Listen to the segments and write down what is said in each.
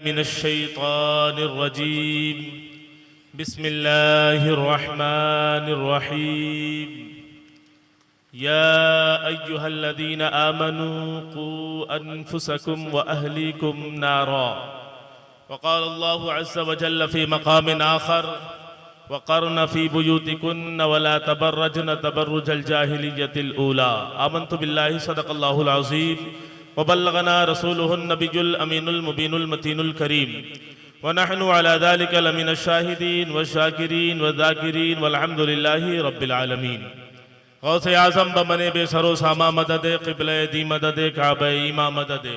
मिनश्शैतानिर्रजीम बिस्मिल्लाहिर्रहमानिर्रहीम या अय्युहल्लज़ीना आमनू क़ू अन्फुसकुम व अहलीकुम नारा वक़ाल अल्लाहु अज़्ज़ व जल्ल फ़ी मक़ामिन आख़र वक़र्न फ़ी बुयूतिकुन्न वला तबर्रजन तबर्रुजल जाहिलिय्यतिल ऊला आमन्तु बिल्लाहि सदक़ल्लाहुल अज़ीम वबल्लगना रसूलुहुन नबियुल अमीनुल मुबीनुल मतीनुल करीम व नहनु अला ज़ालिका लमिनश शाहिदीन व शाकिरीन व ज़ाकिरीन वल्हम्दुलिल्लाहि रब्बिल आलमीन। गौसे आज़म बमने बेसरो सामा मददे क़िबले दी मददे काबे ईमा मददे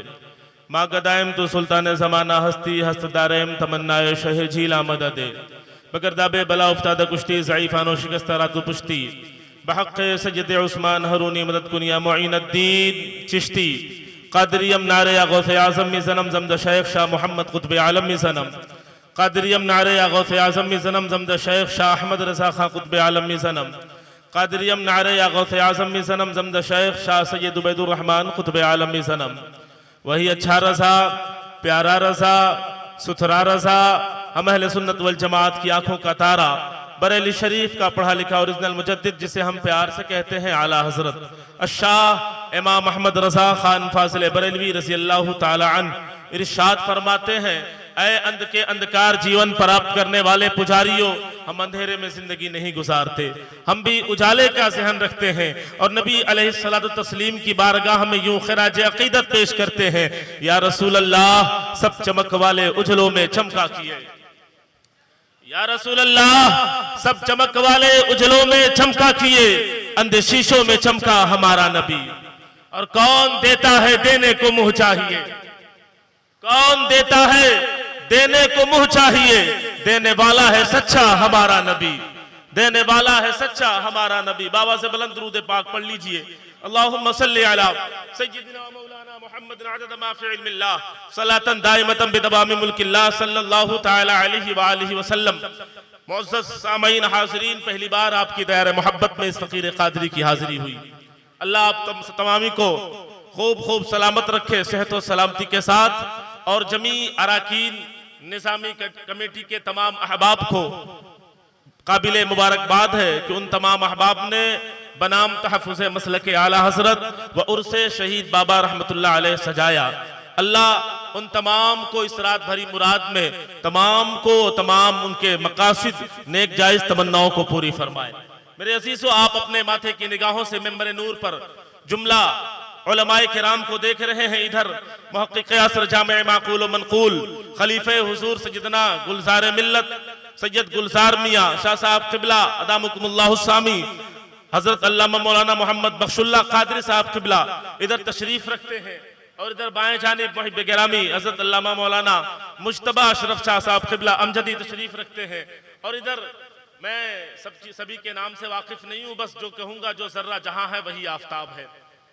माँ गदायम तो सुल्तान ज़माना हस्ती हस्तदारेम तमन्नाए शह झीला मददे बगरदाबे बला उफ्ताद कुश्ती ज़ईफ़ानो शिकस्तरातु पुश्ती बहक़ सय्यद उस्मान हरूनी मदद कुनिया मुईनुद्दीन चिश्ती कादरियम नारे या गौसे आज़म में ज़नम ज़मद शेख शाह मोहम्मद क़ुत्ब आलम में ज़नम कादरियम नारे या गौसे आज़म में ज़नम ज़मद शेख शाह अहमद रज़ा खां क़ुत्ब आलम में ज़नम कादरियम नारे या गौसे आज़म में ज़नम ज़मद शेख शाह सैयद उबैदुर रहमान क़ुत्ब आलम में ज़नम। वही अच्छा रज़ा प्यारा रज़ा सुथरा रज़ा हम अहले सुन्नत वल जमात की आंखों का तारा बरेली शरीफ का पढ़ा लिखा ओरिजिनल मुजद्दिद जिसे हम प्यार से कहते हैं आला हजरत अशाह इमाम अहमद रजा खान फाजिल बरेलवी रज़ी अल्लाह ताला अन्हु इरशाद फरमाते हैं, ऐ अंध के अंधकार जीवन प्राप्त करने वाले पुजारियों, हम अंधेरे में जिंदगी नहीं गुजारते, हम भी उजाले का ज़हन रखते हैं और नबी अलैहिस्सलातु तस्लीम की बारगाह में यूं खिराज अकीदत पेश करते हैं, या रसूल अल्लाह सब चमक वाले उजलों में चमका किए, या रसूल अल्लाह सब चमक वाले उजलों में चमका किए, अंधे शीशों में चमका हमारा नबी। और कौन देता है देने को मुंह चाहिए, कौन देता है देने को मुंह चाहिए, देने वाला है सच्चा हमारा नबी, देने वाला है सच्चा हमारा नबी। बाबा से बुलंद दुरूद पाक पढ़ लीजिए, अल्लाहुम्मा सल्ली अला सय्यिदिना मौलाना मुहम्मदिन अदद मा फी इल्मिल्लाह सलातन दाइमतन बिदवामी मुल्किल्लाह सल्लल्लाहु तआला अलैहि व आलिहि वसल्लम। मुअज़्ज़ज़ सामईन हाज़रीन, पहली बार आपकी दायरे मोहब्बत में इस फ़कीर क़ादरी की हाज़िरी हुई। अल्लाह आप तमामी को खूब खूब सलामत रखे, सेहत व सलामती के साथ, और जमी अराकीन निज़ामी कमेटी के तमाम अहबाब को काबिल मुबारकबाद है कि उन तमाम अहबाब ने बनाम तहफ़्फ़ुज़ मसलक आला हज़रत व उर्से शहीद बाबा रहमतुल्लाह अलैह सजाया। अल्लाह उन तमाम को इस रात भरी मुराद में तमाम को तमाम उनके मकासिद नेक जायज़ तमन्नाओं को पूरी फरमाए। मेरे अज़ीज़ों, आप अपने माथे की निगाहों से मिंबर नूर पर जुमला उलमाए किराम को देख रहे हैं। इधर मुहक़्क़िक़ असर जामे माक़ूल व मनक़ूल खलीफ़े हुज़ूर सैयदना गुलज़ार मिल्लत सैयद गुलज़ार मियाँ शाह साहब क़िबला अदामुकुमुल्लाहु सामी हज़रत अल्लामा मौलाना मोहम्मद बख्शुल्लाह क़ादरी साहब क़िबला इधर तशरीफ़ रखते हैं, और इधर बाएं जानिब मुहिब गिरामी हज़रत अल्लामा मौलाना मुज्तबा अशरफ शाह साहब क़िबला अमजदी तशरीफ़ रखते हैं। और इधर मैं सभी के नाम से वाकिफ़ नहीं हूँ, बस जो कहूँगा जो ज़र्रा जहाँ है वही आफ़ताब है।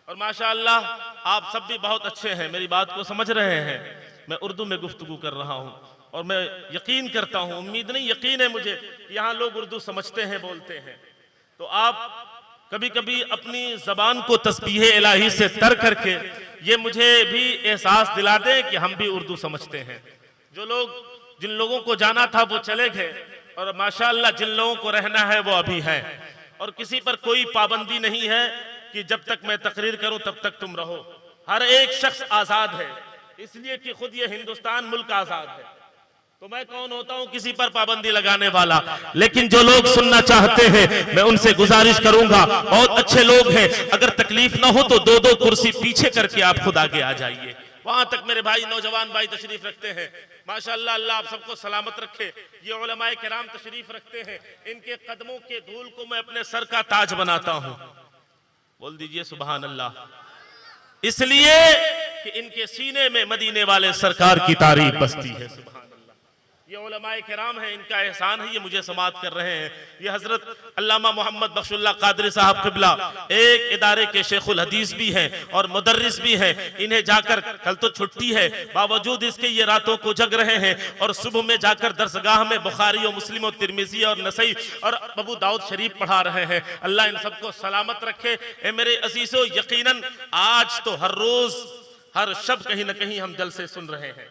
और माशाअल्लाह आप सब भी बहुत अच्छे हैं, मेरी बात को समझ रहे हैं। मैं उर्दू में गुफ्तगू कर रहा हूँ और मैं यकीन करता हूँ, उम्मीद नहीं यकीन है मुझे, यहाँ लोग उर्दू समझते हैं बोलते हैं। तो आप कभी कभी अपनी ज़बान को तस्बीह इलाही से तर करके ये मुझे भी एहसास दिला दें कि हम भी उर्दू समझते हैं। जिन लोगों को जाना था वो चले गए, और माशाअल्लाह जिन लोगों को रहना है वो अभी हैं, और किसी पर कोई पाबंदी नहीं है कि जब तक मैं तकरीर करूं तब तक तुम रहो। हर एक शख्स आज़ाद है, इसलिए कि खुद ये हिंदुस्तान मुल्क आज़ाद है। तो मैं कौन होता हूं किसी पर पाबंदी लगाने वाला, लेकिन जो लोग सुनना चाहते हैं मैं उनसे गुजारिश करूंगा, बहुत अच्छे लोग हैं, अगर तकलीफ ना हो तो दो दो कुर्सी पीछे करके आप खुद आगे आ जाइए। वहां तक मेरे भाई नौजवान भाई तशरीफ रखते हैं, माशाअल्लाह, अल्लाह आप सबको सलामत रखे। ये उलमाए किराम तशरीफ रखते हैं, इनके कदमों के धूल को मैं अपने सर का ताज बनाता हूं। बोल दीजिए सुभान अल्लाह। इसलिए कि इनके सीने में मदीने वाले सरकार की तारीफ बसती है। सुभान अल्लाह, ये उलमाए किराम है, इनका एहसान है, ये मुझे समात कर रहे हैं। ये हजरत अल्लामा मोहम्मद बख्शुल्लाह क़ादरी साहब क़िबला एक इदारे के शेखुल हदीस भी हैं और मुदर्रिस भी हैं। इन्हें जाकर, कल तो छुट्टी है, बावजूद इसके ये रातों को जग रहे हैं और सुबह में जाकर दरसगाह में बुखारी और मुस्लिम और तिरमिज़ी और नसई और अबू दाऊद शरीफ पढ़ा रहे हैं। अल्लाह इन सबको सलामत रखे। ए मेरे अज़ीज़ों, यकीनन आज तो हर रोज़ हर शब कहीं ना कहीं हम जलसे सुन रहे हैं,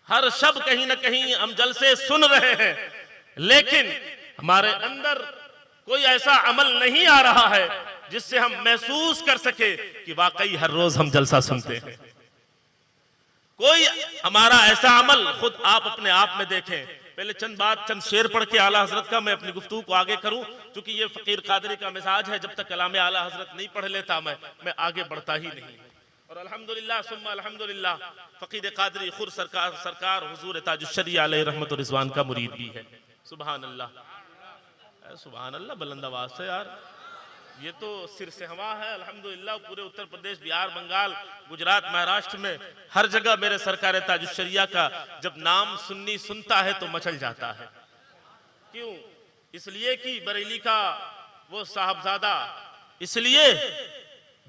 हर शब कहीं ना कहीं हम जलसे सुन रहे हैं, लेकिन हमारे अंदर कोई ऐसा अमल नहीं आ रहा है जिससे हम महसूस कर सके कि वाकई हर रोज हम जलसा सुनते हैं। कोई हमारा ऐसा अमल खुद आप अपने आप में देखें। पहले चंद शेर पढ़ के आला हजरत का मैं अपनी गुफ्तगू को आगे करूं, क्योंकि ये फकीर कादरी का मिजाज है, जब तक कलाम आला हजरत नहीं पढ़ लेता मैं आगे बढ़ता ही नहीं। और अल्हम्दुलिल्लाह सुम्मा अल्हम्दुलिल्लाह फकीर कादरी खुद सरकार हुजूर ताजुश्शरिया अलैहि रहमत व रिज़वान का मुरीद भी है। सुभान अल्लाह, सुभान अल्लाह, बुलंद आवाज से यार, ये तो सिर से हवा है। अल्हम्दुलिल्लाह पूरे उत्तर प्रदेश, बिहार, बंगाल, गुजरात, महाराष्ट्र में हर जगह मेरे सरकार ताजुश्शरिया का जब नाम सुन्नी सुनता है तो मचल जाता है। क्यों? इसलिए कि बरेली का वो साहबजादा, इसलिए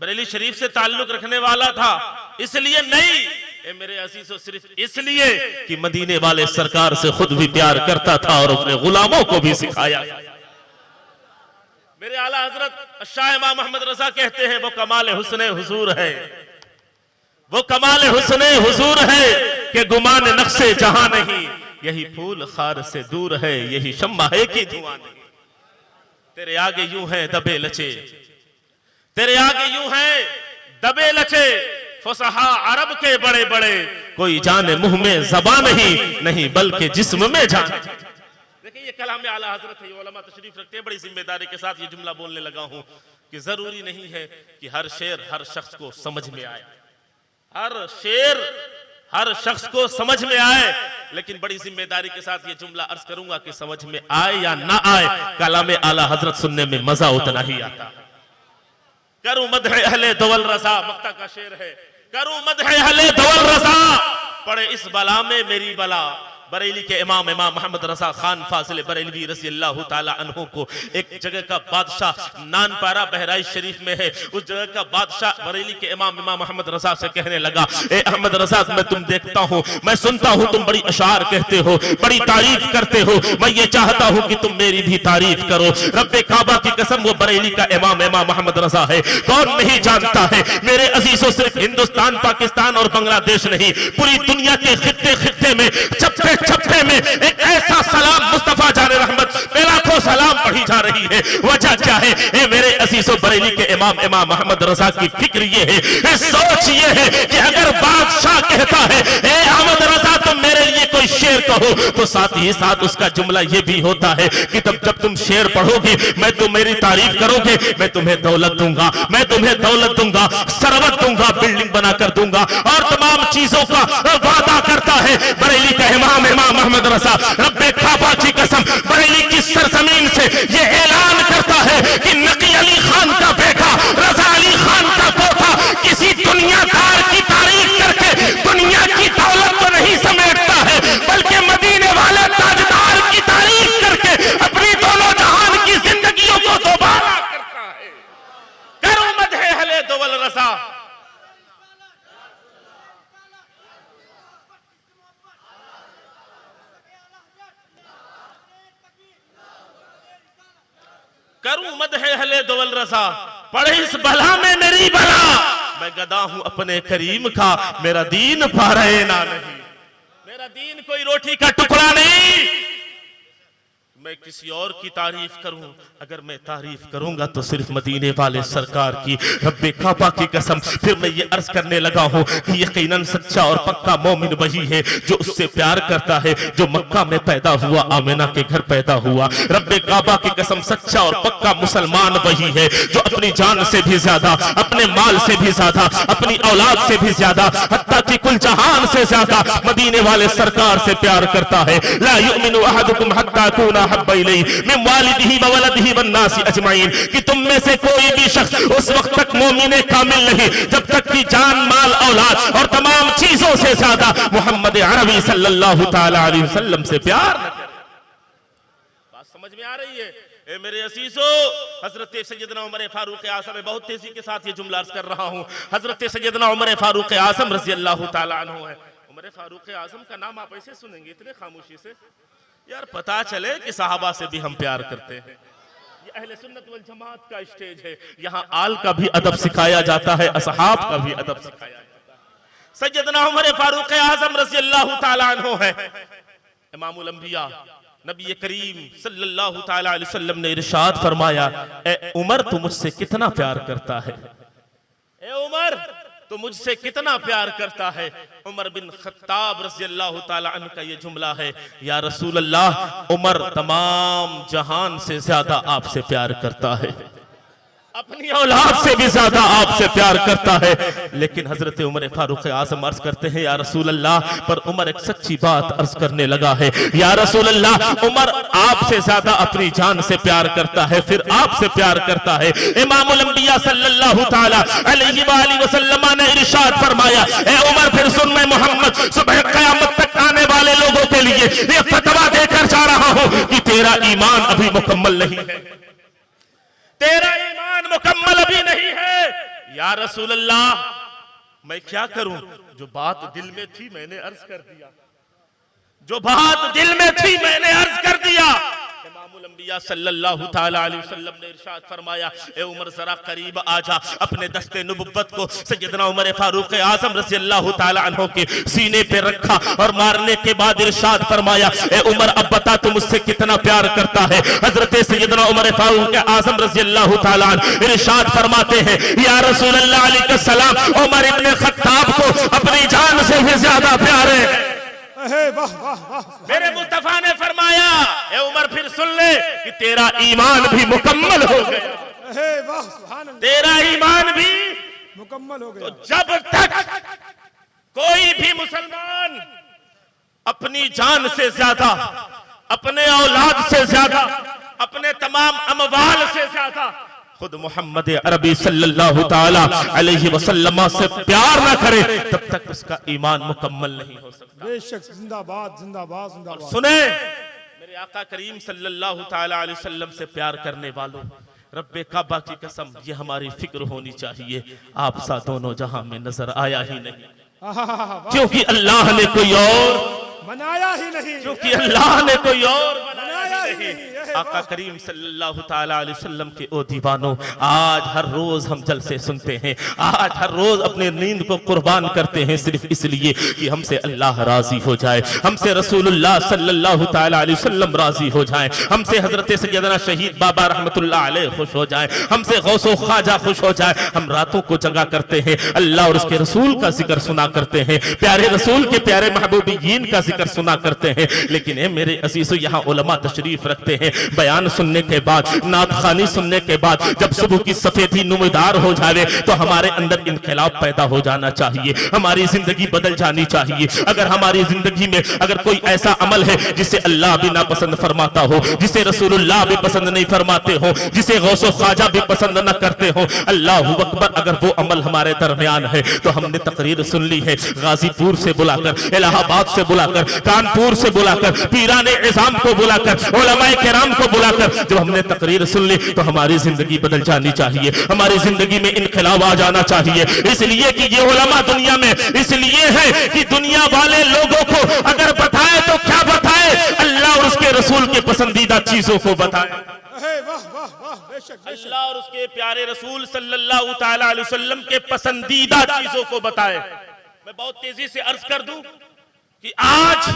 बरेली शरीफ से ताल्लुक रखने वाला था, इसलिए नहीं ए मेरे अजीजों, सिर्फ इसलिए कि मदीने वाले सरकार से खुद भी प्यार करता था और अपने गुलामों को भी सिखाया। मेरे आला हजरत शाह इमाम मोहम्मद रजा कहते हैं, वो कमाल हुस्ने हुजूर है, वो कमाल हुस्ने हुजूर है कि गुमान नक्शे जहां नहीं, यही फूल खार से दूर है, यही शम्मा है कि धुआं नहीं। तेरे आगे यूं है दबे लचे, तेरे आगे यूं है दबे लचे, फसहा अरब के बड़े बड़े, कोई जाने मुंह में ज़बान नहीं बल्कि जिस्म में जान। देखिए ये कलाम आला हजरत है, ये उलमा तशरीफ रखते हैं। बड़ी जिम्मेदारी के साथ ये जुमला बोलने लगा हूं कि जरूरी नहीं है कि हर शेर हर शख्स को समझ में आए, हर शेर हर शख्स को समझ में आए, लेकिन बड़ी जिम्मेदारी के साथ ये जुमला अर्ज करूंगा कि समझ में आए या ना आए, कलाम आला हजरत सुनने में मजा उतना ही आता है। करूं मदह अहले दौल रज़ा, मक्ता का शेर है, करूं मदह अहले दौल रज़ा, पड़े इस बला में मेरी बला। बरेली के इमाम मोहम्मद रजा खान फाजिल बरेलवी रज़ी अल्लाह ताला अन्हु को एक जगह का बादशाह नानपारा बहराइच शरीफ में है, उस जगह का बादशाह बरेली के इमाम मोहम्मद रजा से कहने लगा, ए अहमद रजा, मैं तुम देखता हूँ, मैं सुनता हूँ, तुम बड़ी अशार कहते हो, बड़ी तारीफ करते हो, मैं ये चाहता हूँ कि तुम मेरी भी तारीफ करो। रब्बे काबा की कसम, वो बरेली का इमाम मोहम्मद रजा है, कौन नहीं जानता है मेरे अजीजों, सिर्फ हिंदुस्तान, पाकिस्तान और बांग्लादेश नहीं, पूरी दुनिया के खित्ते खित्ते में चप्पे चप्पे में एक ऐसा सलाम मुस्तफा जाने रहमत पे लाखों सलाम पढ़ी जा रही है। वजह क्या है? ए मेरे अजीजों, बरेली के इमाम मोहम्मद रजा की फिक्र ये है, सोच ये है कि अगर बादशाह कहता है ए अहमद रजा तुम मेरे लिए कोई शेर कहो, तो साथ ही साथ उसका जुमला ये भी होता है कि तब जब तुम शेर पढ़ोगे, मैं तुम मेरी तारीफ करोगे, मैं तुम्हें दौलत दूंगा, मैं तुम्हें दौलत दूंगा, सरवत दूंगा, बिल्डिंग बनाकर दूंगा और तमाम चीजों का वादा करता है। बरेली का इमाम मोहम्मद रजा रब्बे काबा की कसम बरेली की सरजमीन से ये ऐलान करता है कि नकी अली खान का बेटा, रजा अली खान का पोता किसी दुनियादार की तारीफ करके दुनिया की दौलत तो नहीं समेटता है, बल्कि मदीने वाले ताजदार की तारीफ करके अपनी दोनों जहान की जिंदगियों को दोबारा करता है। करो मदह अहले दौल रजा, करूं मदह अहले दौल रजा, पढ़े इस बला में मेरी बला, मैं गदा हूं अपने करीम का, मेरा दीन पारे ना नहीं, मेरा दीन कोई रोटी का टुकड़ा नहीं। मैं किसी और की तारीफ करूं, अगर मैं तारीफ करूंगा तो सिर्फ मदीने वाले सरकार की। रब्बे काबा की कसम, फिर मैं ये अर्ज करने लगा हूं कि यकीनन सच्चा और पक्का मोमिन वही है जो उससे प्यार करता है, जो मक्का में पैदा हुआ, आमिना के घर पैदा हुआ। रब्बे काबा की कसम, सच्चा और पक्का मुसलमान वही है जो अपनी जान से भी ज्यादा, अपने माल से भी ज्यादा, अपनी औलाद से भी ज्यादा, हत्ता कि कुल जहान से ज्यादा मदीने वाले सरकार से प्यार करता है। ला युमिनु अहदुकुम हत्ता कुना हब्बा इलैहि मिन वालिदिही व वलदिही वन नासी अजमाइन, कि तुम में से कोई भी शख्स उस वक्त तक मोमिन कामिल नहीं जब तक कि जान, माल, औलाद और तमाम चीजों से ज्यादा मोहम्मद अरबी सल्लल्लाहु ताला अलैहि वसल्लम से प्यार न करे। बात समझ में आ रही है? ए मेरे अजीजों, हजरत सैयदना उमर फारूक आज़म, में बहुत तेजी के साथ ये जुमला अर्ज कर रहा हूँ, हजरत सैयदना उमर फारूक आज़म रज़ी अल्लाह ताला अन्हु है। उमर फारूक आज़म का नाम आप ऐसे सुनेंगे इतने खामोशी से, यार पता चले कि साहबा से भी हम प्यार करते हैं। ये अहले सुन्नत वल जमात का स्टेज है, यहाँ आल का भी अदब सिखाया जाता है, असहाब का भी अदब सिखाया जाता है। सैयदना उमर फारूक आज़म रज़ी अल्लाह ताला अन्हु है, इमामुल अंबिया नबी करीम सल्लल्लाहु ताला अलैहि वसल्लम ने इरशाद फरमाया, ए उमर तू मुझसे कितना प्यार करता है, ए उमर तो मुझसे कितना प्यार करता है। उमर बिन खत्ताब रज़ी अल्लाह ताला अन्हु का ये जुमला है, या रसूल अल्लाह उमर तमाम जहान से ज्यादा आपसे प्यार करता है, अपनी औलाद से भी ज्यादा आपसे प्यार करता है। लेकिन हजरत उमर फारूक आज़म अर्ज करते हैं, या रसूल अल्लाह, पर उमर एक सच्ची बात अर्ज करने लगा है, या रसूल अल्लाह उमर आपसे ज्यादा अपनी जान से प्यार करता है, फिर आपसे प्यार करता है। इमामुल अंबिया सल्लल्लाहु ताला अलैहि वसल्लम ने इरशाद फरमाया, ए उमर फिर सुन, मैं मोहम्मद सुबह क़यामत तक आने वाले लोगों के लिए ये फतवा देकर जा रहा हूं कि तेरा ईमान अभी मुकम्मल नहीं है, तेरा ईमान मुकम्मल अभी नहीं है। या रसूल अल्लाह मैं क्या करूं, जो बात दिल में थी मैंने अर्ज कर दिया, जो बात दिल में थी मैंने अर्ज कर दिया। इमामुल अंबिया सल्लल्लाहु ताला अलैहि वसल्लम ने इरशाद फरमाया, ए उमर जरा करीब आजा, अपने दस्ते नबुव्वत को सैयदना उमर फारूक आज़म रज़ी अल्लाह ताला अन्हु के सीने पे रखा और मारने के बाद इरशाद फरमाया, ए उमर अब बता तू मुझसे कितना प्यार करता है। हजरत सैयदना उमर फारूक आज़म रज़ी अल्लाह ताला अन्हु इरशाद फरमाते हैं, या रसूल अल्लाह अलैहि सलाम उमर इब्न खत्ताब को अपनी जान से भी ज्यादा प्यार है। मेरे मुस्तफा ने फरमाया, ए उमर फिर सुन ले कि तेरा ईमान भी मुकम्मल हो गया, तेरा ईमान भी मुकम्मल हो गया। तो जब तक कोई भी मुसलमान अपनी जान से ज्यादा, अपने औलाद से ज्यादा, अपने तमाम अमवाल से ज्यादा खुद मोहम्मद अरबी सल्लल्लाहु ताला अलैहि वसल्लम से प्यार ना करे, तब तक उसका ईमान मुकम्मल नहीं हो सकता। बेशक, जिंदाबाद जिंदाबाद जिंदाबाद। सुने मेरे आका करीम सल्लल्लाहु ताला अलैहि वसल्लम से प्यार करने वालों, रब्बे काबा की कसम ये हमारी फिक्र होनी चाहिए, आप सा दोनों जहां में नजर आया ही नहीं, क्योंकि अल्लाह ने कोई और बनाया ही नहीं, क्योंकि अल्लाह ने कोई और बनाया ही नहीं। आका करीम सल्लल्लाहु ताला अलैहि वसल्लम के ओ दीवानों, आज हर रोज हम जलसे सुनते हैं, आज हर रोज अपने नींद को कुर्बान करते हैं सिर्फ इसलिए कि हमसे अल्लाह राजी हो जाए, हमसे रसूलुल्लाह सल्लल्लाहु ताला अलैहि वसल्लम राजी हो जाए, हमसे हजरत सैयदना शहीद बाबा रहमतुल्लाह अलैह खुश हो जाए, हमसे गौसो ख्वाजा खुश हो जाए। हम रातों को जगा करते हैं, अल्लाह और उसके रसूल का जिक्र सुना करते हैं, प्यारे रसूल के प्यारे महबूबीन का जिक्र सुना करते हैं। लेकिन ए मेरे अजीजों, यहाँ उलमा तशरीफ रखते हैं, बयान सुनने के बाद, नात खानी सुनने के बाद जब सुबह की सफेदी नुमादार हो जाए तो हमारे अंदर इनकलाब पैदा हो जाना चाहिए, हमारी जिंदगी बदल जानी चाहिए। अगर हमारी जिंदगी में अगर कोई ऐसा अमल है जिसे अल्लाह भी ना पसंद फरमाता हो, जिसे रसूलुल्लाह भी पसंद नहीं फरमाते हो, जिसे गौसो ख्वाजा भी पसंद न करते हो, अल्लाहु अकबर, अगर वो अमल हमारे दरमियान है तो हमने तकरीर सुन ली है, गाजीपुर से बुलाकर, इलाहाबाद से बुलाकर, कानपुर से बुलाकर, पीराने इज़ाम को बुलाकर, उलमाए किराम को बुलाकर जब हमने तकरीर सुन ली तो हमारी जिंदगी बदल जानी चाहिए, हमारी जिंदगी में इनकलाब आ जाना चाहिए। इसलिए कि ये उलमा दुनिया में इसलिए है कि दुनिया वाले लोगों को अगर बताए तो क्या बताए, अल्लाह और उसके रसूल के पसंदीदा चीजों को बताए, अल्लाह और उसके प्यारे रसूल सल्लल्लाहु ताला अलैहि वसल्लम के पसंदीदा चीजों को बताए। मैं बहुत तेजी से अर्ज कर दूं कि आज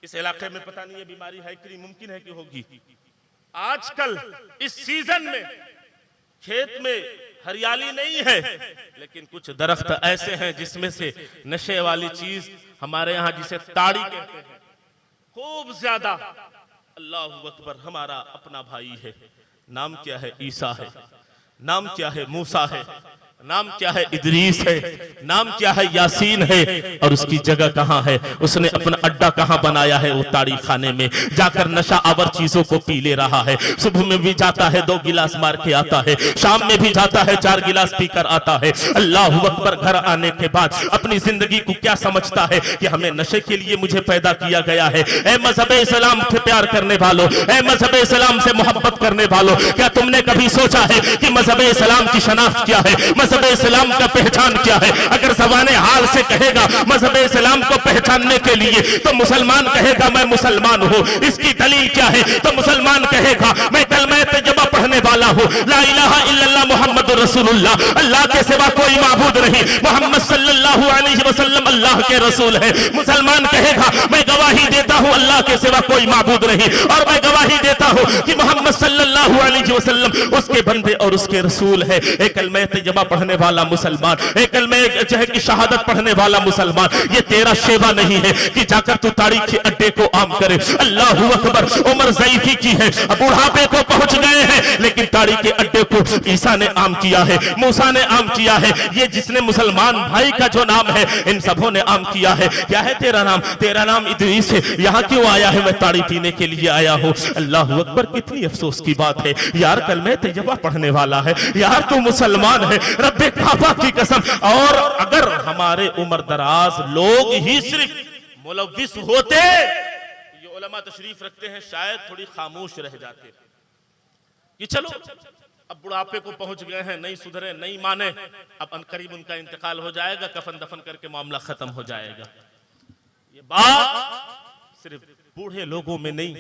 इस इलाके में पता नहीं ये बीमारी है कि मुमकिन है कि होगी, आजकल इस सीजन में खेत में हरियाली नहीं है, लेकिन कुछ दरख्त ऐसे हैं जिसमें से नशे वाली चीज, हमारे यहाँ जिसे ताड़ी कहते हैं, खूब ज्यादा। अल्लाहु अकबर, हमारा अपना भाई है, नाम क्या है? ईसा है, नाम क्या है? मूसा है, नाम क्या है? इदरीस है, नाम क्या है? यासीन है, और उसकी जगह कहाँ है? उसने अपना अड्डा कहाँ बनाया है? वो ताड़ी खाने में जाकर नशा आवर चीजों को पी ले रहा है। सुबह में भी जाता है 2 गिलास मार के आता है, शाम में भी जाता है 4 गिलास पीकर आता है। अल्लाह अकबर, घर आने के बाद अपनी जिंदगी को क्या समझता है कि हमें नशे के लिए मुझे पैदा किया गया है। ए मजहब इस्लाम से प्यार करने वालों, ए मजहब इस्लाम से मोहब्बत करने वालों, क्या तुमने कभी सोचा है कि मजहब इस्लाम की शनाख्त क्या है? मजहब इस्लाम का पहचान क्या है। अगर ज़बान हाल से कहेगा मजहब इस्लाम को पहचानने के लिए, तो मुसलमान कहेगा मैं मुसलमान हूँ। इसकी दलील क्या है, तो मुसलमान कहेगा मैं कलमा तैयबा पढ़ने वाला हूँ, ला इलाहा इल्लल्लाह मुहम्मदुर रसूलुल्लाह, अल्लाह के सिवा कोई माबूद नहीं, मोहम्मद सल्लल्लाहु अलैहि वसल्लम अल्लाह के रसूल है। मुसलमान कहेगा मैं गवाही देता हूँ अल्लाह के सिवा कोई माबूद नहीं, और मैं गवाही देता हूँ कि मोहम्मद सल्लल्लाहु अलैहि वसल्लम उसके बंदे और उसके रसूल है। एक कलमा तैयबा पढ़ने वाला मुसलमान, एक कलमा की शहादत पढ़ने वाला मुसलमान, ये तेरा शेवा नहीं है कि जाकर तू तारीख के अड्डे को आम करे। अल्लाहु अकबर। उम्र ज़ईफी की है, बुढ़ापे को पहुंच गए हैं, लेकिन तारीख के अड्डे को ईसा ने आम किया है, मूसा ने आम किया है। ये जिसने मुसलमान भाई का जो नाम है इन सबों ने आम किया है। क्या है तेरा नाम? तेरा नाम इदरीस है। यहाँ क्यों आया है? मैं ताड़ी पीने के लिए आया हूँ। अल्लाहु अकबर। कितनी अफसोस की बात है यार, कलमा तैयबा पढ़ने वाला है यार, तू मुसलमान है, रब्बे काबा की कसम। और अगर हमारे उम्र दराज लोग ही सिर्फ मुलव्विस होते, ये उलमा तशरीफ रखते हैं, शायद थोड़ी खामोश रह जाते कि चलो अब बुढ़ापे को पहुंच गए हैं, नहीं सुधरे, नहीं माने, अब अनकरीब उनका इंतकाल हो जाएगा, कफन दफन करके मामला खत्म हो जाएगा। ये बात सिर्फ बूढ़े लोगों में नहीं,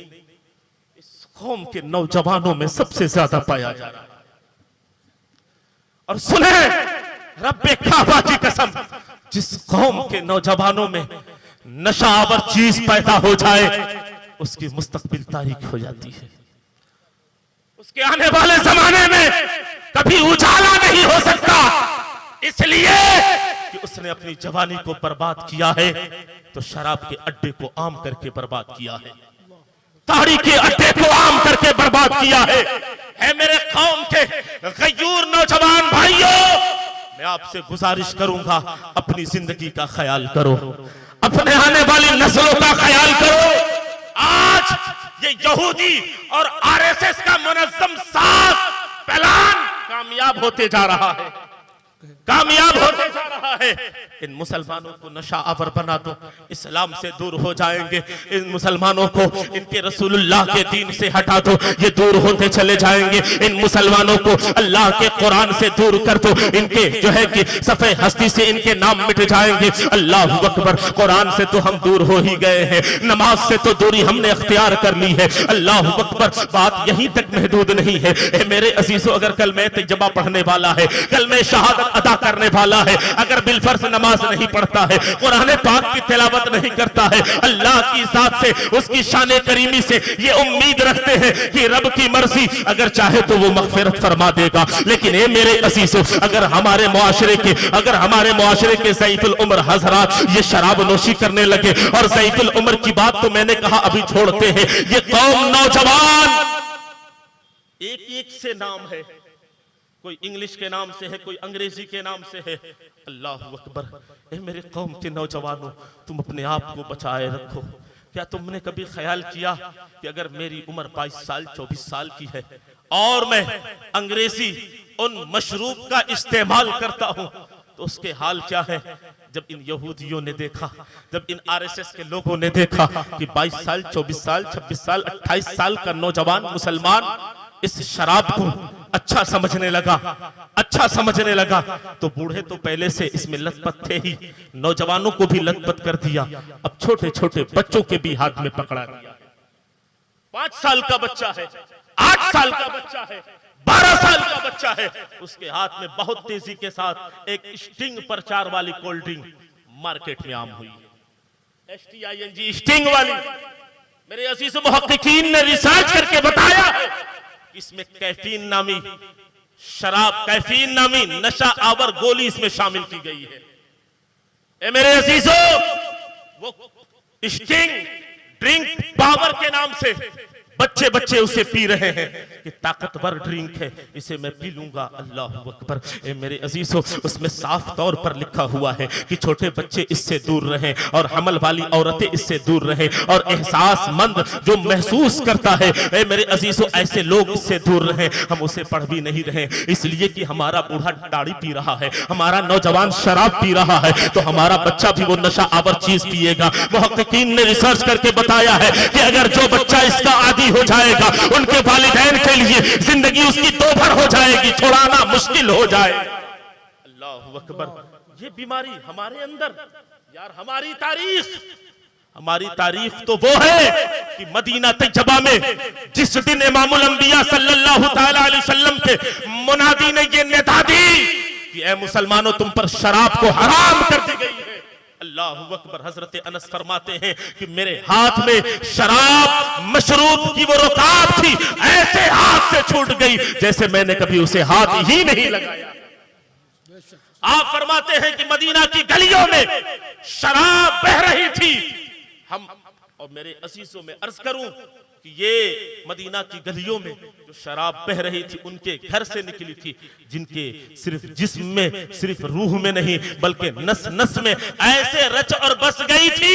इस कौम के नौजवानों में सबसे ज्यादा पाया जा रहा है। और सुने रब्बे काबा की कसम, जिस कौम के नौजवानों में नशावर चीज पैदा हो जाए उसकी मुस्तकबिल तारीख हो जाती है। उसके आने वाले जमाने में कभी उजाला नहीं हो सकता, इसलिए कि उसने अपनी जवानी को बर्बाद किया है, तो शराब के अड्डे को आम करके बर्बाद किया है, ताड़ी के अड्डे को आम करके बर्बाद किया है मेरे कौम के गयूर नौजवान भाइयों, मैं आपसे गुजारिश करूंगा अपनी जिंदगी का ख्याल करो, अपने आने वाली नस्लों का ख्याल करो। आज ये यहूदी और आरएसएस का मुनज़्ज़म साथ प्लान कामयाब होते जा रहा है, कामयाब होते जा रहा है। इन मुसलमानों को नशा आवर बना दो, इस्लाम से दूर हो जाएंगे। इन मुसलमानों को इनके रसूलुल्लाह के दीन से हटा दो, ये दूर होते चले जाएंगे। इन मुसलमानों को अल्लाह के कुरान से दूर कर दो, इनके जो है कि सफ़े हस्ती से इनके नाम मिट जाएंगे। अल्लाह अकबर। कुरान से तो हम दूर हो ही गए हैं, नमाज से तो दूरी हमने अख्तियार कर ली है। अल्लाह अकबर। बात यहीं तक महदूद नहीं है मेरे अजीजों, अगर कलमे तैयबा पढ़ने वाला है, कलमे शहादत अदा करने वाला है, अगर बिलफर्ज नमाज नहीं पढ़ता है, कुरान पाक की तिलावत नहीं करता है, अल्लाह की जात से, उसकी शान करीमी से ये उम्मीद रखते हैं कि रब की मर्जी अगर चाहे तो वो मगफिरत फरमा देगा। लेकिन ये मेरे अजीजों, अगर हमारे मुआशरे के ज़ईफुल उम्र हजरात ये शराब नोशी करने लगे, और ज़ईफुल उम्र की बात तो मैंने कहा अभी छोड़ते हैं, ये कौम नौजवान एक एक से नाम है, कोई इंग्लिश के नाम से है, कोई अंग्रेजी के नाम से है। अल्लाह अकबर। ए मेरे कौम के नौजवानों, तुम अपने आप को बचाए रखो। क्या तुमने कभी ख्याल किया कि अगर मेरी उम्र 22 साल 24 साल की है और मैं अंग्रेजी उन मशरूब का इस्तेमाल करता हूं, तो उसके हाल क्या है? जब इन यहूदियों ने देखा, जब इन आरएसएस के लोगों ने देखा कि 22 साल 24 साल 26 साल 28 साल का नौजवान मुसलमान इस शराब को अच्छा समझने लगा, तो बूढ़े तो पहले से इसमें लतपत थे ही, नौजवानों को भी लतपत कर दिया। अब छोटे छोटे बच्चों के भी हाथ में पकड़ा दिया। 5 साल का बच्चा है, 8 साल का बच्चा है, 12 साल का बच्चा है, उसके हाथ में बहुत तेजी के साथ एक स्टिंग प्रचार वाली कोल्ड ड्रिंक मार्केट में आम हुई है, STING स्टिंग वाली। मेरे अजीज मुहक्किकीन ने रिसर्च करके बताया है इसमें कैफीन नामी शराब, कैफीन नामी नशा आवर गोली इसमें शामिल की गई है। ए मेरे अजीजों, वो स्टिंग ड्रिंक पावर के नाम से बच्चे उसे पी रहे हैं कि ताकतवर ड्रिंक है, इसे मैं पी लूंगा। अल्लाह अकबर। ए मेरे अजीजों, उसमें साफ तौर पर लिखा हुआ है कि छोटे बच्चे इससे दूर रहें, और हमल वाली औरतें इससे दूर रहें, और एहसासमंद जो महसूस करता है, ए मेरे अजीजों, ऐसे लोग इससे दूर रहें। हम उसे पढ़ भी नहीं रहे, इसलिए कि हमारा बूढ़ा दाढ़ी पी रहा है, हमारा नौजवान शराब पी रहा है, तो हमारा बच्चा भी वो नशा आवर चीज पिएगा। मुहक्किकीन ने रिसर्च करके बताया है कि अगर जो बच्चा इसका आदी हो जाएगा, उनके वालिदैन के लिए जिंदगी उसकी दोभर हो जाएगी, छुड़ाना मुश्किल हो जाए। अकबर, ये बीमारी हमारे अंदर। यार हमारी तारीख तो वो है कि मदीना तैयबा में जिस दिन इमामुल अंबिया सल्लल्लाहु ताला अलैहि वसल्लम के मुनादी ने ये निदा दी कि ऐ मुसलमानों तुम पर शराब को हराम कर दी गई है। अल्लाहु अकबर। हजरत अनस फरमाते हैं कि मेरे हाथ में शराब मशरूब की वो रुकाब थी, ऐसे हाथ से छूट गई जैसे मैंने कभी उसे हाथ ही नहीं लगाया। आप फरमाते हैं कि मदीना की गलियों में शराब बह रही थी। हम और मेरे असीसों में अर्ज करूं कि ये मदीना की गलियों में जो शराब बह रही थी उनके घर से निकली थी, जिनके सिर्फ जिस्म में, सिर्फ रूह में नहीं बल्कि नस नस में ऐसे रच और बस गई थी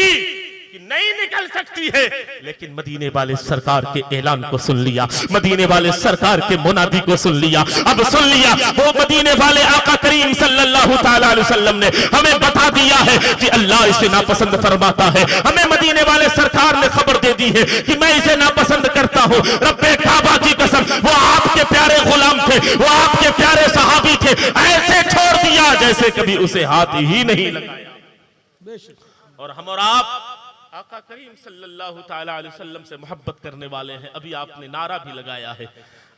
कि नहीं निकल सकती है। लेकिन मदीने वाले सरकार के ऐलान को सुन लिया, मदीने वाले सरकार के मुनादी को सुन लिया। अब सुन लिया वो मदीने वाले आका करीम सल्लल्लाहु ताला अलैहि वसल्लम ने हमें बता दिया है कि अल्लाह इसे नापसंद फरमाता है। हमें मदीने वाले सरकार ने खबर दे दी है कि मैं इसे नापसंद करता हूँ। रब्बे काबा की कसम, वो आपके प्यारे गुलाम थे, वो आपके प्यारे सहाबी थे, ऐसे छोड़ दिया जैसे कभी उसे हाथ ही नहीं लगाया। और हम और आप आका करीम सल्लल्लाहु ताला अलैहि वसल्लम से मोहब्बत करने वाले हैं। अभी आपने नारा भी लगाया है,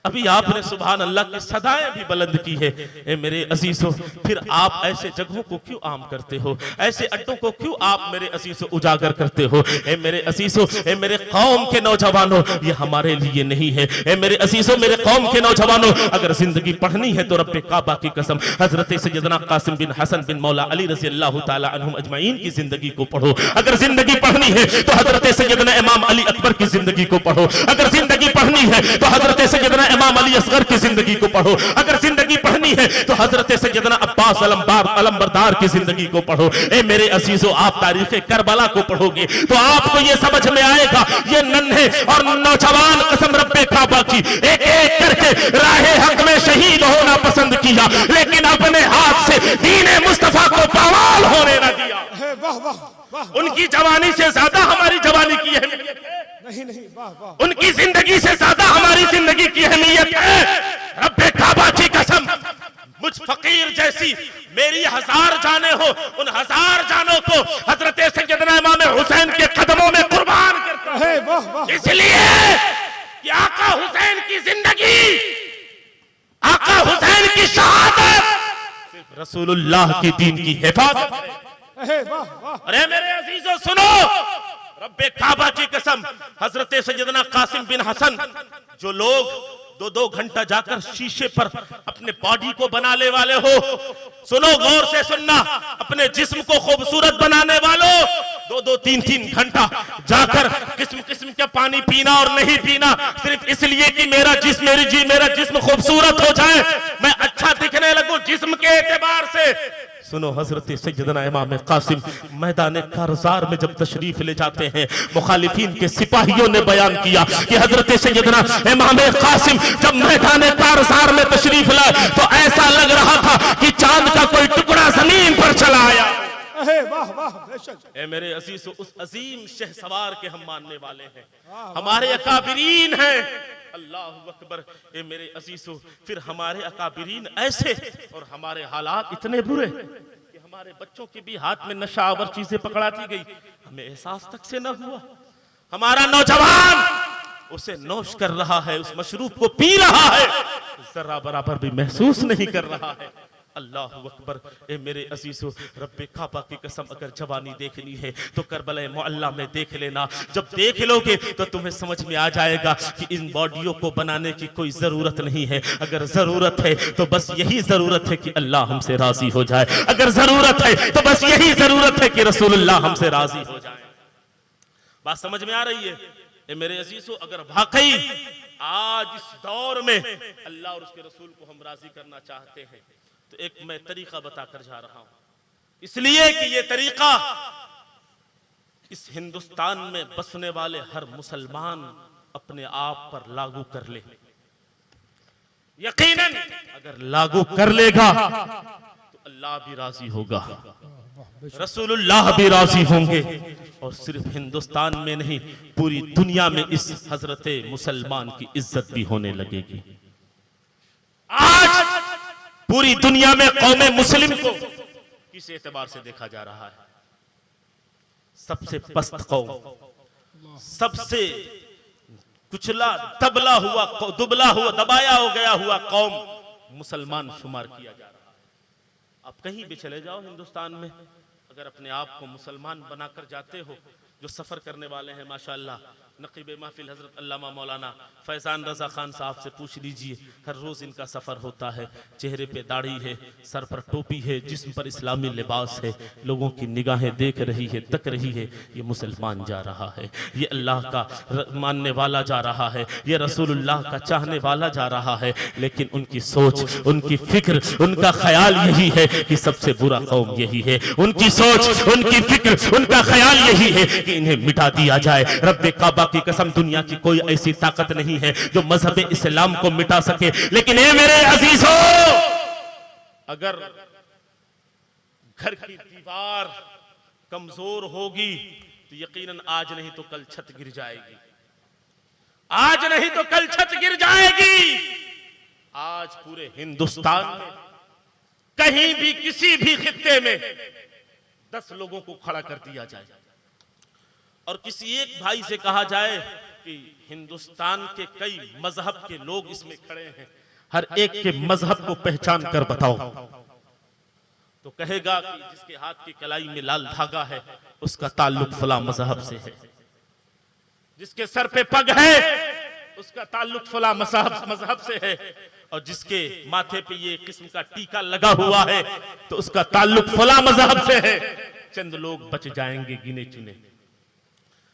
अभी आपने सुभान अल्लाह की सदाएं भी बुलंद की है। ए मेरे अजीजों, फिर आप ऐसे जगहों को क्यों आम करते हो, ऐसे अड्डों को क्यों आप मेरे अजीजों उजागर करते हो? ए मेरे अजीजों, ए मेरे कौम के नौजवानों, ये हमारे लिए नहीं है। ए मेरे अजीजों, मेरे कौम के नौजवानों, अगर जिंदगी पढ़नी है तो रब्बे काबा की कसम हजरत सैयदना कासिम बिन हसन बिन मौला अली रज़ी अल्लाह ताला अन्हुम अजमईन की जिंदगी को पढ़ो। अगर जिंदगी पढ़नी है तो हजरत सैयदना इमाम अली अकबर की जिंदगी को पढ़ो। अगर जिंदगी पढ़नी है तो हजरत सैयदना इमाम अली असगर की जिंदगी को पढ़ो। अगर जिंदगी पढ़नी है तो हजरत सैयदना अब्बास अलमबरदार की जिंदगी को पढ़ो। ए मेरे अजीजों, आप तारीख करबला को पढ़ोगे तो आपको ये समझ में आएगा ये नन्हे और नौजवान कसम रब्बे काबा की एक एक करके राहे हक में शहीद होना पसंद किया, लेकिन अपने हाथ से दीने मुस्तफा को बवाल होने न दिया। वाह वाह वाह। उनकी जवानी से ज्यादा हमारी जवानी की अहमियत है। नहीं नहीं, वाह वाह। उनकी जिंदगी से ज्यादा हमारी जिंदगी की अहमियत है। रब्बे काबा की कसम, मुझ फकीर जैसी मेरी 1000 जाने हो, उन 1000 जानों को हजरत सैयदना इमाम हुसैन के कदमों में कुर्बान करता हूं। वाह वाह। इसलिए कि आका हुसैन की जिंदगी, आका हुसैन की शहादत सिर्फ रसूलुल्लाह की दीन की हिफाजत है। वाह वाह। अरे मेरे अजीजों सुनो, रब्बे काबा की कसम हजरत सैयदना कासिम बिन हसन, जो लोग 2-2 घंटा जाकर शीशे पर अपने बॉडी को बनाने वाले हो, सुनो गौर से सुनना, अपने जिस्म को खूबसूरत बनाने वालों 2-2, 3-3 घंटा जाकर किस्म किस्म का पानी पीना और नहीं पीना सिर्फ इसलिए कि मेरा जिस्म खूबसूरत हो जाए, मैं अच्छा दिखने लगूं जिस्म के एतबार से। सुनो, हजरत सैयदना इमाम कासिम मैदान कारज़ार में जब तशरीफ ले जाते हैं, मुखालिफीन के सिपाहियों ने बयान किया कि हजरत सैयदना इमाम कासिम जब मैदान कारज़ार में तशरीफ लाए तो ऐसा लग रहा था कि चांद का कोई टुकड़ा जमीन पर चला आया। वाह वाह। ए मेरे अजीजों, उस अजीम शहसवार के हम मानने वाले हैं, हमारे अकाबिरीन हैं। अल्लाहु अकबर। ए मेरे अजीजों, फिर हमारे अकाबिरीन ऐसे और हमारे हालात इतने बुरे कि हमारे बच्चों के भी हाथ में नशावर चीजें पकड़ाती गई, हमें एहसास तक से न हुआ। हमारा नौजवान उसे नोश कर रहा है, उस मशरूब को पी रहा है, जरा बराबर भी महसूस नहीं कर रहा है। अल्लाहु अकबर। ए मेरे अजीजों, रब्बे काबा की कसम अगर जवानी देखनी है तो करबला मुअल्ला में देख लेना। जब देख लोगे तो तुम्हें समझ में आ जाएगा कि इन बॉडियों को बनाने की कोई जरूरत नहीं है। अगर जरूरत है तो बस यही जरूरत है कि अल्लाह हमसे राजी हो जाए। अगर जरूरत है तो बस यही जरूरत है कि रसूलुल्लाह हमसे राजी हो जाए। बात समझ में आ रही है? ए मेरे अजीजों, अगर वाकई आज इस दौर में अल्लाह और उसके रसूल को हम राजी करना चाहते हैं तो एक मैं तरीका बताकर जा रहा हूं, इसलिए कि ये तरीका इस हिंदुस्तान में बसने वाले हर मुसलमान अपने आप पर लागू कर ले। यकीनन अगर लागू कर लेगा तो अल्लाह भी राजी होगा, रसूलुल्लाह भी राजी होंगे, और सिर्फ हिंदुस्तान में नहीं पूरी दुनिया में इस हजरते मुसलमान की इज्जत भी होने लगेगी। आज पूरी दुनिया में कौमे मुस्लिम को किस एतबार से देखा जा रहा है? सबसे पस्त कौम, सबसे कुचला दबला हुआ, दबाया हो गया हुआ कौम मुसलमान शुमार किया जा रहा है। आप कहीं भी चले जाओ हिंदुस्तान में, अगर अपने आप को मुसलमान बनाकर जाते हो, जो सफर करने वाले हैं माशाअल्लाह, नकीब महफिल हजरत अल्लामा मौलाना फैजान रजा खान साहब से पूछ लीजिए, हर रोज इनका सफर होता है, चेहरे पे दाढ़ी है, सर पर टोपी है, जिस्म पर इस्लामी लिबास है, लोगों की निगाहें देख रही है, तक रही है, ये मुसलमान जा रहा है, ये अल्लाह का मानने वाला जा रहा है, ये रसूलुल्लाह का चाहने वाला जा रहा है। लेकिन उनकी सोच, उनकी फिक्र, उनका ख्याल यही है कि सबसे बुरा कौम यही है। उनकी सोच, उनकी फिक्र, उनका ख्याल यही है कि इन्हें मिटा दिया जाए। रब्बे काबा की कसम, दुनिया की कोई ऐसी ताकत नहीं है जो मजहब इस्लाम को मिटा सके। लेकिन ए मेरे अजीजों, अगर घर की दीवार कमजोर होगी तो यकीनन आज नहीं तो कल छत गिर जाएगी, आज नहीं तो कल छत गिर जाएगी। आज पूरे हिंदुस्तान में कहीं भी किसी भी खित्ते में 10 लोगों को खड़ा कर दिया जाए और किसी एक भाई से कहा जाए कि हिंदुस्तान के कई मजहब के लोग इसमें खड़े हैं, हर एक के मजहब को पहचान कर बताओ, तो कहेगा कि जिसके हाथ की कलाई में लाल धागा है उसका ताल्लुक फला मजहब से है, जिसके सर पे पग है उसका ताल्लुक फला मजहब से है, और जिसके माथे पे ये किस्म का टीका लगा हुआ है तो उसका ताल्लुक फला मजहब से है। चंद लोग बच जाएंगे गिने चुने।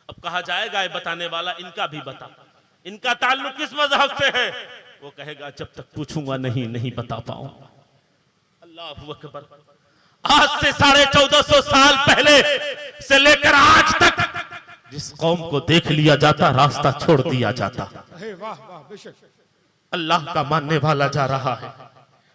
अब कहा जाएगा ये बताने वाला, इनका भी बता, इनका ताल्लुक किस मजहब से है? वो कहेगा जब तक पूछूंगा नहीं बता पाऊंगा। अल्लाहू अकबर। आज से 1450 साल पहले से लेकर आज तक जिस कौम को देख लिया जाता रास्ता छोड़ दिया जाता। वाह वाह, बेशक। अल्लाह का मानने वाला जा रहा है,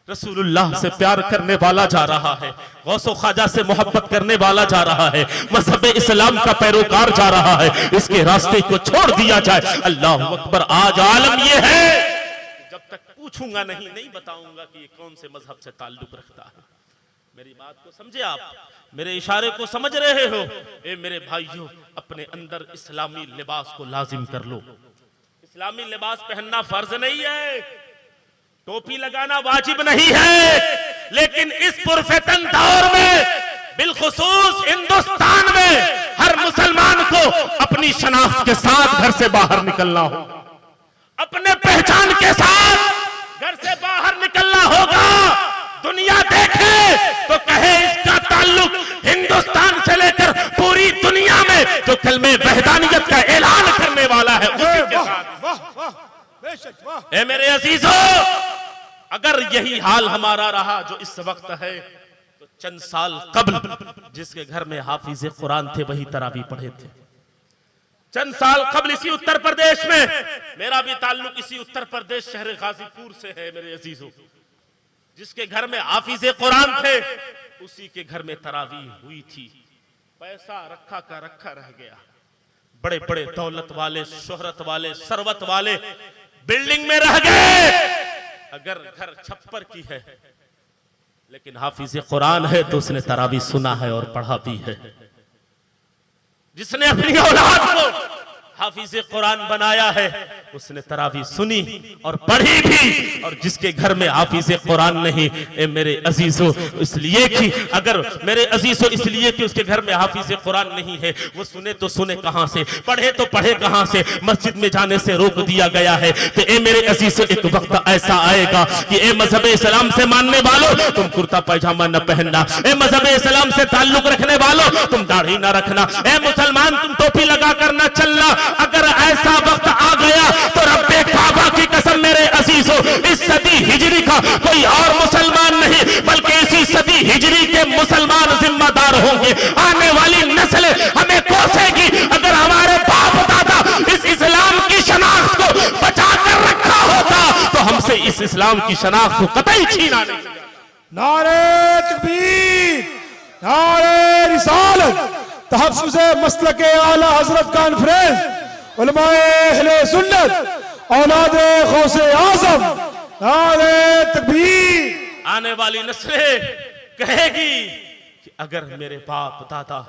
रसूलुल्लाह से प्यार करने वाला जा रहा है, गौसो ख्वाजा से मोहब्बत करने वाला जा रहा है, मजहब इस्लाम का पैरोकार जा रहा है। इसके रास्ते को छोड़ दिया जाए। अल्लाह अकबर। आज आलम ये है जब तक पूछूंगा नहीं बताऊंगा कि ये कौन से मजहब से ताल्लुक रखता है। मेरी बात को समझे आप, मेरे इशारे को समझ रहे हो? ए मेरे भाइयों, अपने अंदर इस्लामी लिबास को लाजिम कर लो। इस्लामी लिबास पहनना फर्ज नहीं है, टोपी लगाना वाजिब नहीं है, लेकिन इस पुरफितन दौर में, बिलखुसूस हिंदुस्तान में, हर मुसलमान को अपनी शनाख्त के साथ घर से बाहर निकलना हो, अपने पहचान के साथ घर से बाहर निकलना होगा। दुनिया देखे तो कहे इसका ताल्लुक हिंदुस्तान से लेकर पूरी दुनिया में जो कलमे वहदानियत का ऐलान करने वाला है उसी के साथ। वाह वाह, बेशक वाह। ए मेरे अजीजों, अगर यही हाल हमारा रहा जो इस वक्त है, तो चंद साल कबल जिसके घर में हाफिज कुरान थे वही तरावी पढ़े थे। चंद साल कबल इसी उत्तर प्रदेश में, मेरा भी ताल्लुक इसी उत्तर प्रदेश शहर गाजीपुर से है मेरे अजीजों, जिसके घर में हाफिज कुरान थे उसी के घर में तरावी हुई थी। पैसा रखा का रखा रह गया। बड़े बड़े दौलत वाले, शोहरत वाले, सरवत वाले बिल्डिंग में रह गए। अगर घर छप्पर की है लेकिन हाफिज कुरान है तो उसने तरावी सुना है और पढ़ा भी है। जिसने अपनी औलाद को हाफिज कुरान बनाया है उसने तरावी सुनी और पढ़ी भी। और जिसके घर में हाफिज कुरान नहीं, ए मेरे अजीजों, इसलिए कि अगर मेरे अजीजों इसलिए कि उसके घर में हाफिज कुरान नहीं है, वो सुने तो सुने कहां से, पढ़े तो पढ़े कहां से? मस्जिद में जाने से रोक दिया गया है। तो ए मेरे अजीजों, एक वक्त ऐसा आएगा कि ए मजहब इस्लाम से मानने वालों, तुम कुर्ता पैजामा न पहनना। ए मजहब इस्लाम से ताल्लुक रखने वालों, तुम दाढ़ी न रखना। ए मुसलमान, तुम टोपी लगा कर न चलना। अगर ऐसा वक्त आ गया तो रब्बे काबा की कसम मेरे अजीजों, इस सदी हिजरी का कोई और मुसलमान नहीं बल्कि इसी सदी हिजरी के मुसलमान जिम्मेदार होंगे। आने वाली नस्ल हमें कोसेगी अगर हमारे बाप दादा इस इस्लाम की शनाख्त को बचा कर रखा होता तो हमसे इस इस्लाम की शनाख्त को कतई छीना नहीं। नारे तकबीर, नारे रिसालत, तहफ्फुज़ मसलक आला हजरत कॉन्फ्रेंस उलमाए अहले सुन्नत औलादे गौसे आज़म। नारे तकबीर, आने वाली नस्लें कहेगी कि अगर मेरे बाप दादा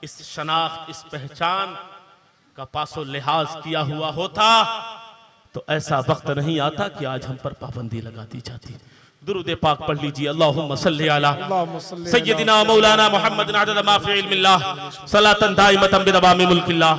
इस शनाख्त, इस पहचान का पासो लिहाज किया हुआ होता तो ऐसा वक्त नहीं आता कि आज हम पर पाबंदी लगा दी जाती। दुरूद पाक पढ़ लीजिए। अल्लाहुम्मा सल्ली अला सय्यदिना मौलाना मुहम्मद अदद मा फी इल्मिल्लाह सलातन दाइमतन बिदवामी मुल्किल्लाह।